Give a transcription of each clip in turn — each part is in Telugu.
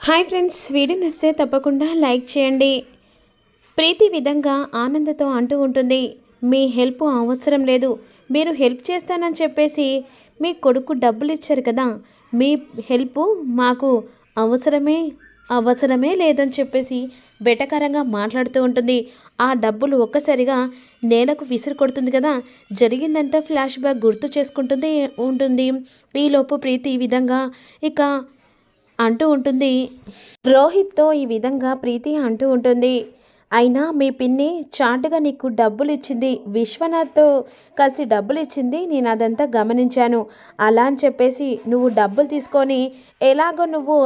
హాయ్ ఫ్రెండ్స్, వీడియో నచ్చితే తప్పకుండా లైక్ చేయండి. ప్రీతి విధంగా ఆనందతో అంటూ ఉంటుంది, మీ హెల్ప్ అవసరం లేదు, మీరు హెల్ప్ చేస్తానని చెప్పేసి మీ కొడుకు డబ్బులు ఇచ్చారు కదా, మీ హెల్ప్ మాకు అవసరమే అవసరమే లేదని చెప్పేసి బెటకరంగా మాట్లాడుతూ ఉంటుంది. ఆ డబ్బులు ఒక్కసారిగా నేలకు విసిరి కొడుతుంది కదా, జరిగిందంతా ఫ్లాష్ బ్యాక్ గుర్తు చేసుకుంటుంది ఉంటుంది. ఈలోపు ప్రీతి ఈ విధంగా ఇక అంటూ ఉంటుంది. రోహిత్తో ఈ విధంగా ప్రీతి అంటూ ఉంటుంది, అయినా మీ పిన్ని చాటుగా నీకు డబ్బులు ఇచ్చింది, విశ్వనాథ్తో కలిసి డబ్బులు ఇచ్చింది, నేను అదంతా గమనించాను. అలా అని చెప్పేసి నువ్వు డబ్బులు తీసుకొని ఎలాగో నువ్వు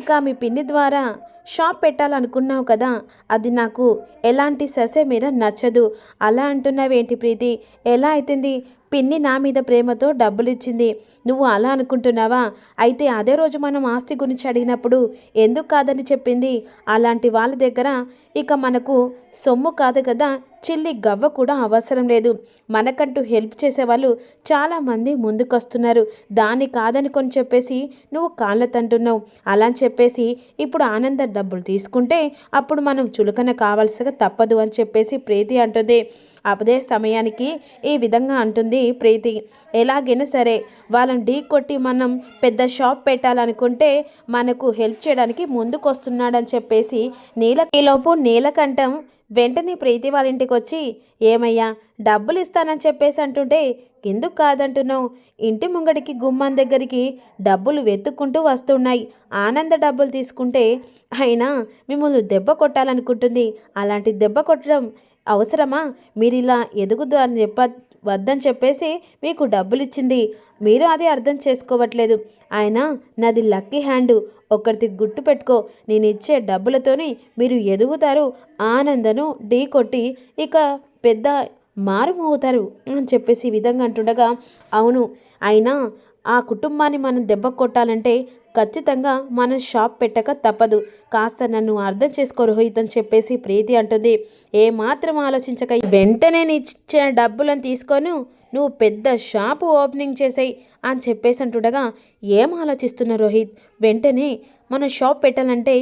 ఇక మీ పిన్ని ద్వారా షాప్ పెట్టాలనుకున్నావు కదా, అది నాకు ఎలాంటి ససే మీద నచ్చదు. అలా అంటున్నావేంటి ప్రీతి, ఎలా అవుతుంది? పిన్ని నా మీద ప్రేమతో డబ్బులు ఇచ్చింది, నువ్వు అలా అనుకుంటున్నావా? అయితే అదే రోజు మనం ఆస్తి గురించి అడిగినప్పుడు ఎందుకు కాదని చెప్పింది? అలాంటి వాళ్ళ దగ్గర ఇక మనకు సొమ్ము కాదు కదా, చిల్లి గవ్వ కూడా అవసరం లేదు. మనకంటూ హెల్ప్ చేసేవాళ్ళు చాలామంది ముందుకొస్తున్నారు, దాన్ని కాదనుకొని చెప్పేసి నువ్వు కాళ్ళ తంటున్నావు. అలా అని చెప్పేసి ఇప్పుడు ఆనంద డబ్బులు తీసుకుంటే అప్పుడు మనం చులకన కావాల్సిగా తప్పదు అని చెప్పేసి ప్రీతి అంటుంది. అదే సమయానికి ఈ విధంగా అంటుంది ప్రీతి, ఎలాగైనా సరే వాళ్ళని ఢీ కొట్టి మనం పెద్ద షాప్ పెట్టాలనుకుంటే మనకు హెల్ప్ చేయడానికి ముందుకు వస్తున్నాడని చెప్పేసి ఈలోపు నీలకంఠం వెంటనే ప్రీతి వాళ్ళ ఇంటికి వచ్చి, ఏమయ్యా డబ్బులు ఇస్తానని చెప్పేసి అంటుంటే ఎందుకు కాదంటున్నావు? ఇంటి ముంగడికి గుమ్మం దగ్గరికి డబ్బులు వెతుక్కుంటూ వస్తున్నాయి, ఆనంద డబ్బులు తీసుకుంటే అయినా మిమ్మల్ని దెబ్బ కొట్టాలనుకుంటుంది, అలాంటి దెబ్బ కొట్టడం అవసరమా? మీరు ఇలా ఎదుగుదు అని వద్దని చెప్పేసి మీకు డబ్బులు ఇచ్చింది, మీరు అది అర్థం చేసుకోవట్లేదు. ఆయన నాది లక్కీ హ్యాండు, ఒకరిది గుర్తు పెట్టుకో, నేను ఇచ్చే డబ్బులతోని మీరు ఎదుగుతారు, ఆనందను ఢీ కొట్టి ఇక పెద్ద మారుమోగుతారు అని చెప్పేసి ఈ విధంగా అంటుండగా, అవును అయినా ఆ కుటుంబాన్ని మనం దెబ్బ కొట్టాలంటే ఖచ్చితంగా మనం షాప్ పెట్టక తప్పదు, కాస్త నన్ను అర్థం చేసుకో రోహిత్ అని చెప్పేసి ప్రీతి అంటుంది. ఏమాత్రం ఆలోచించక వెంటనే ఇచ్చిన డబ్బులను తీసుకొని నువ్వు పెద్ద షాపు ఓపెనింగ్ చేసేయి అని చెప్పేసి అంటుండగా, ఏం ఆలోచిస్తున్న రోహిత్, వెంటనే మనం షాప్ పెట్టాలంటే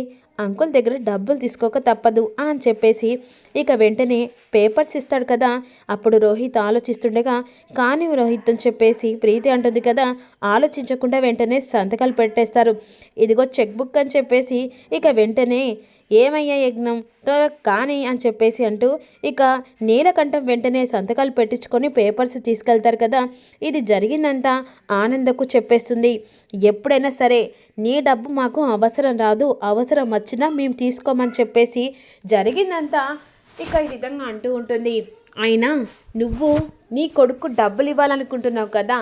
అంకుల్ దగ్గర డబ్బులు తీసుకోక తప్పదు అని చెప్పేసి ఇక వెంటనే పేపర్స్ ఇస్తాడు కదా, అప్పుడు రోహిత్ ఆలోచిస్తుండగా, కానీ రోహిత్ అని చెప్పేసి ప్రీతి అంటుంది కదా, ఆలోచించకుండా వెంటనే సంతకాలు పెట్టేస్తారు. ఇదిగో చెక్ బుక్ అని చెప్పేసి ఇక వెంటనే ఏమయ్యా యజ్ఞం కానీ అని చెప్పేసి అంటూ ఇక నీలకంఠం వెంటనే సంతకాలు పెట్టించుకొని పేపర్స్ తీసుకెళ్తారు కదా, ఇది జరిగిందంతా ఆనందకు చెప్పేస్తుంది. ఎప్పుడైనా సరే నీ డబ్బు మాకు అవసరం రాదు, అవసరం వచ్చినా మేము తీసుకోమని చెప్పేసి జరిగిందంతా ఇక ఈ విధంగా అంటూ ఉంటుంది. అయినా నువ్వు నీ కొడుకు డబ్బులు ఇవ్వాలనుకుంటున్నావు కదా,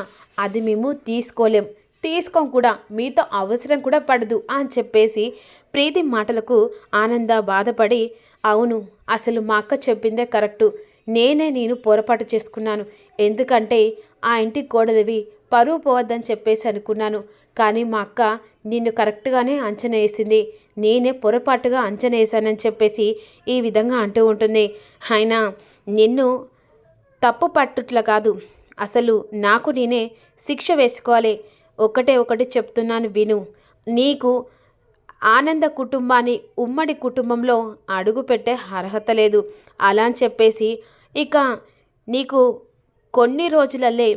అది మేము తీసుకోం కూడా, మీతో అవసరం కూడా పడదు అని చెప్పేసి ప్రీతి మాటలకు ఆనంద బాధపడి, అవును అసలు మా అక్క చెప్పిందే కరెక్టు, నేను పొరపాటు చేసుకున్నాను, ఎందుకంటే ఆ ఇంటి కోడలివి పరువు పోవద్దని చెప్పేసి అనుకున్నాను, కానీ మా అక్క నిన్ను కరెక్ట్గానే అంచనా వేసింది, నేనే పొరపాటుగా అంచనా వేశానని చెప్పేసి ఈ విధంగా అంటూ ఉంటుంది. అయినా నిన్ను తప్పు పట్టుట్లా కాదు, అసలు నాకు నేనే శిక్ష వేసుకోవాలి. ఒకటి చెప్తున్నాను విను, నీకు ఆనంద కుటుంబాన్ని ఉమ్మడి కుటుంబంలో అడుగు పెట్టే అర్హత లేదు. అలా అని చెప్పేసి ఇక నీకు కొన్ని రోజులల్లే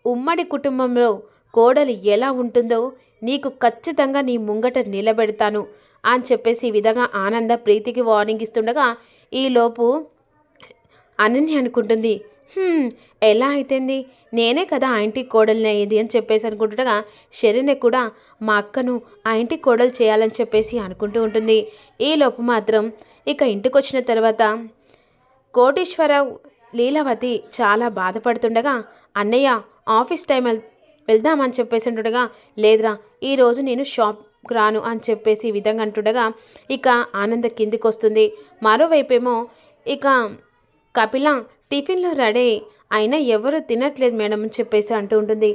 ఉమ్మడి కుటుంబంలో కోడలు ఎలా ఉంటుందో నీకు ఖచ్చితంగా నీ ముంగట నిలబెడతాను అని చెప్పేసి ఈ విధంగా ఆనంద ప్రీతికి వార్నింగ్ ఇస్తుండగా, ఈలోపు అనన్య అనుకుంటుంది, ఎలా అయితేంది, నేనే కదా ఆ ఇంటికి కోడలిని అయ్యేది అని చెప్పేసి అనుకుంటుండగా, శరణ్య కూడా మా అక్కను ఆ ఇంటికి కోడలు చేయాలని చెప్పేసి అనుకుంటూ ఉంటుంది. ఈలోపు మాత్రం ఇక ఇంటికి వచ్చిన తర్వాత కోటేశ్వరరావు లీలావతి చాలా బాధపడుతుండగా, అన్నయ్య ఆఫీస్ టైం వెళ్దామని చెప్పేసి అంటుండగా, లేదురా ఈరోజు నేను షాప్ రాను అని చెప్పేసి ఈ విధంగా అంటుండగా ఇక ఆనంద కిందికి వస్తుంది. మరోవైపేమో ఇక కపిల టిఫిన్లో రెడీ అయినా ఎవరు తినట్లేదు మేడం అని చెప్పేసి అంటూ ఉంటుంది.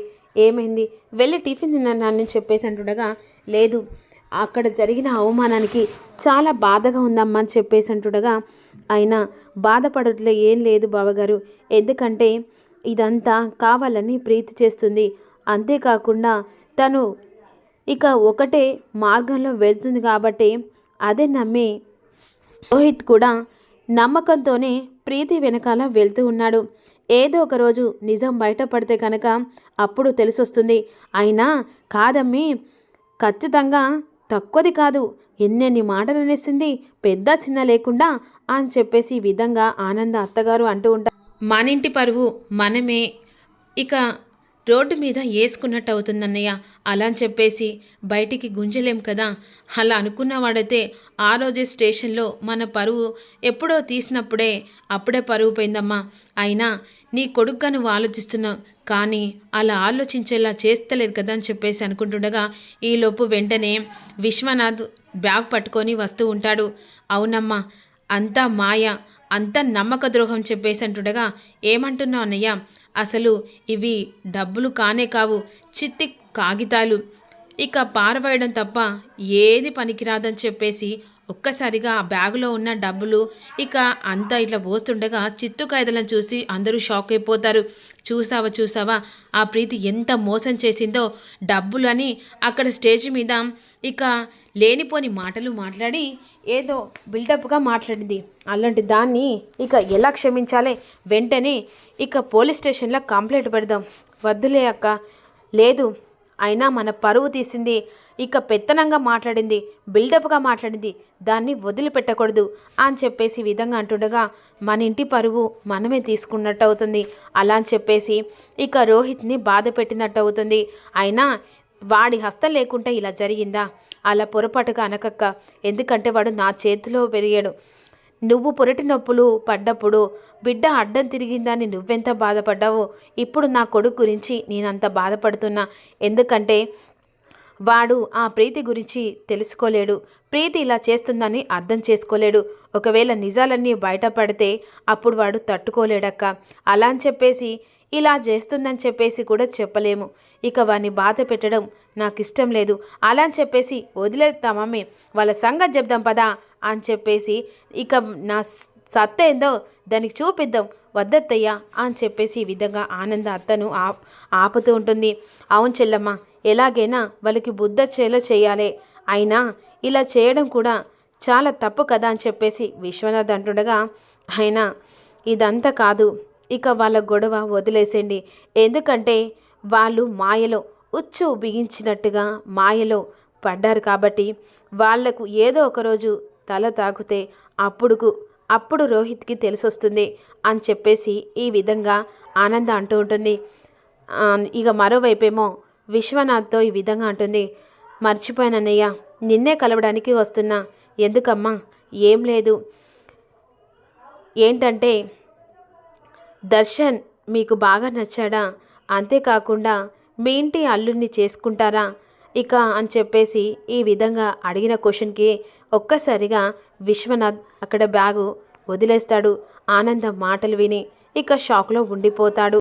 ఏమైంది, వెళ్ళి టిఫిన్ తిన్నానని చెప్పేసి అంటుండగా, లేదు అక్కడ జరిగిన అవమానానికి చాలా బాధగా ఉందమ్మా అని చెప్పేసి అంటుండగా, అయినా బాధపడట్లే ఏం లేదు బావగారు, ఎందుకంటే ఇదంతా కావాలని ప్రీతి చేస్తుంది, అంతేకాకుండా తను ఇక ఒకటే మార్గంలో వెళ్తుంది కాబట్టి అదే నమ్మి రోహిత్ కూడా నమ్మకంతోనే ప్రీతి వెనకాల వెళ్తూ ఉన్నాడు. ఏదో ఒక రోజు నిజం బయటపడితే కనుక అప్పుడు తెలిసొస్తుంది. అయినా కాదమ్మి, ఖచ్చితంగా తక్కువది కాదు, ఎన్నెన్ని మాటలు అనేసింది, పెద్ద చిన్న లేకుండా అని చెప్పేసి ఈ విధంగా ఆనంద అత్తగారు అంటూ ఉంటారు. మన ఇంటి పరువు మనమే ఇక రోడ్డు మీద వేసుకున్నట్టు అవుతుందన్నయ్య, అలా అని చెప్పేసి బయటికి గుంజలేం కదా. అలా అనుకున్నవాడైతే ఆ రోజే స్టేషన్లో మన పరువు ఎప్పుడో తీసినప్పుడే అప్పుడే పరువు పోయిందమ్మా. అయినా నీ కొడుకుగా నువ్వు ఆలోచిస్తున్నావు, కానీ అలా ఆలోచించేలా చేస్తలేదు కదా అని చెప్పేసి అనుకుంటుండగా ఈలోపు వెంటనే విశ్వనాథ్ బ్యాగ్ పట్టుకొని వస్తూ ఉంటాడు. అవునమ్మా, అంతా మాయ, అంతా నమ్మక ద్రోహం చెప్పేసి అంటుండగా ఏమంటున్నావు అన్నయ్య, అసలు ఇవి డబ్బులు కానే కావు, చిత్తి కాగితాలు, ఇక పారవేయడం తప్ప ఏది పనికిరాదని చెప్పేసి ఒక్కసారిగా ఆ బ్యాగులో ఉన్న డబ్బులు ఇక అంతా ఇట్లా పోస్తుండగా చిత్తు కాగితాలను చూసి అందరూ షాక్ అయిపోతారు. చూసావా ఆ ప్రీతి ఎంత మోసం చేసిందో, డబ్బులు అని అక్కడ స్టేజ్ మీద ఇక లేనిపోని మాటలు మాట్లాడి ఏదో బిల్డప్గా మాట్లాడింది. అలాంటి దాన్ని ఇక ఎలా క్షమించాలి? వెంటనే ఇక పోలీస్ స్టేషన్లో కంప్లైంట్ పెడదాం. వద్దులే అక్క, లేదు, అయినా మన పరువు తీసింది, ఇక పెత్తనంగా మాట్లాడింది, బిల్డప్గా మాట్లాడింది, దాన్ని వదిలిపెట్టకూడదు అని చెప్పేసి ఈ విధంగా అంటుండగా మన ఇంటి పరువు మనమే తీసుకున్నట్టు అవుతుంది. అలా అని చెప్పేసి ఇక రోహిత్ని బాధ పెట్టినట్టు అవుతుంది. అయినా వాడి హస్తం లేకుంటే ఇలా జరిగిందా? అలా పొరపాటుగా అనకక్క, ఎందుకంటే వాడు నా చేతిలో పెరిగాడు. నువ్వు పురిటి నొప్పులు పడ్డప్పుడు బిడ్డ అడ్డం తిరిగిందని నువ్వెంత బాధపడ్డావో, ఇప్పుడు నా కొడుకు గురించి నేనంత బాధపడుతున్నా. ఎందుకంటే వాడు ఆ ప్రీతి గురించి తెలుసుకోలేడు, ప్రీతి ఇలా చేస్తుందని అర్థం చేసుకోలేడు. ఒకవేళ నిజాలన్నీ బయటపడితే అప్పుడు వాడు తట్టుకోలేడక్క. అలా అని చెప్పేసి ఇలా చేస్తుందని చెప్పేసి కూడా చెప్పలేము. ఇక వాడిని బాధ పెట్టడం నాకు ఇష్టం లేదు. అలా అని చెప్పేసి వదిలేద్దామమ్మే, వాళ్ళ సంగతి చెప్దాం పదా అని చెప్పేసి ఇక నా సత్త ఏందో దానికి చూపిద్దాం, వద్దత్తయ్యా అని చెప్పేసి ఈ విధంగా ఆనంద అత్తను ఆపుతూ ఉంటుంది. అవును చెల్లమ్మ, ఎలాగైనా వాళ్ళకి బుద్ధొచ్చేలా చేయాలి, అయినా ఇలా చేయడం కూడా చాలా తప్పు కదా అని చెప్పేసి విశ్వనాథ్ అంటుండగా, అయినా ఇదంతా కాదు, ఇక వాళ్ళ గొడవ వదిలేసేయండి. ఎందుకంటే వాళ్ళు మాయలో ఉచ్చు బిగించినట్టుగా మాయలో పడ్డారు కాబట్టి వాళ్లకు ఏదో ఒకరోజు తల తాకుతే అప్పుడు రోహిత్కి తెలిసొస్తుంది అని చెప్పేసి ఈ విధంగా ఆనంద అంటూ ఉంటుంది. ఇక మరోవైపేమో విశ్వనాథ్తో ఈ విధంగా అంటుంది, మర్చిపోయానన్నయ్య, నిన్నే కలవడానికి వస్తున్నా. ఎందుకమ్మా? ఏం లేదు, ఏంటంటే దర్శన్ మీకు బాగా నచ్చాడా? అంతేకాకుండా మీ ఇంటి అల్లుడిని చేసుకుంటారా ఇక అని చెప్పేసి ఈ విధంగా అడిగిన క్వశ్చన్కి ఒక్కసారిగా విశ్వనాథ్ అక్కడ బ్యాగు వదిలేస్తాడు. ఆనందం మాటలు విని ఇక షాక్లో ఉండిపోతాడు.